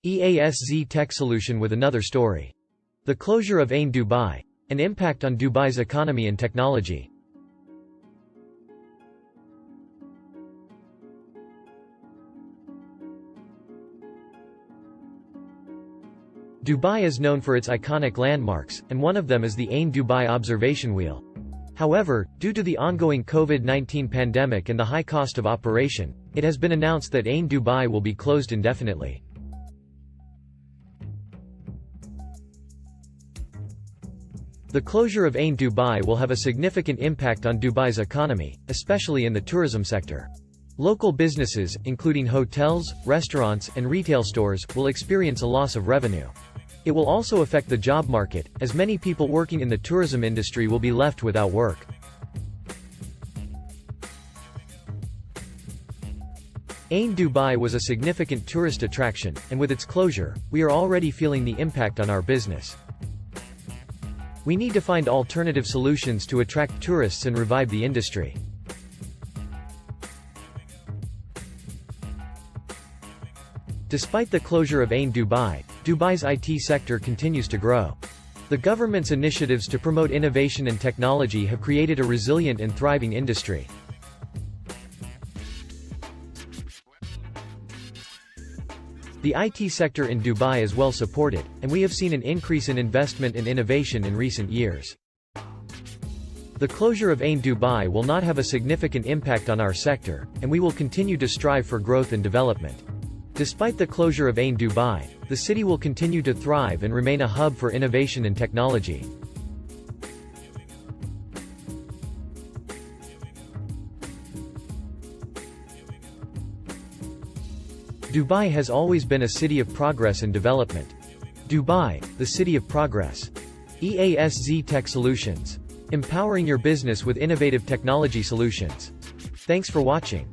EASZ Tech Solution with another story. The closure of Ain Dubai. An impact on Dubai's economy and technology. Dubai is known for its iconic landmarks, and one of them is the Ain Dubai observation wheel. However, due to the ongoing COVID-19 pandemic and the high cost of operation, it has been announced that Ain Dubai will be closed indefinitely. The closure of Ain Dubai will have a significant impact on Dubai's economy, especially in the tourism sector. Local businesses, including hotels, restaurants, and retail stores, will experience a loss of revenue. It will also affect the job market, as many people working in the tourism industry will be left without work. Ain Dubai was a significant tourist attraction, and with its closure, we are already feeling the impact on our business. We need to find alternative solutions to attract tourists and revive the industry. Despite the closure of Ain Dubai, Dubai's IT sector continues to grow. The government's initiatives to promote innovation and technology have created a resilient and thriving industry. The IT sector in Dubai is well supported, and we have seen an increase in investment and innovation in recent years. The closure of Ain Dubai will not have a significant impact on our sector, and we will continue to strive for growth and development. Despite the closure of Ain Dubai, the city will continue to thrive and remain a hub for innovation and technology. Dubai has always been a city of progress and development. Dubai, the city of progress. EASZ Tech Solutions. Empowering your business with innovative technology solutions. Thanks for watching.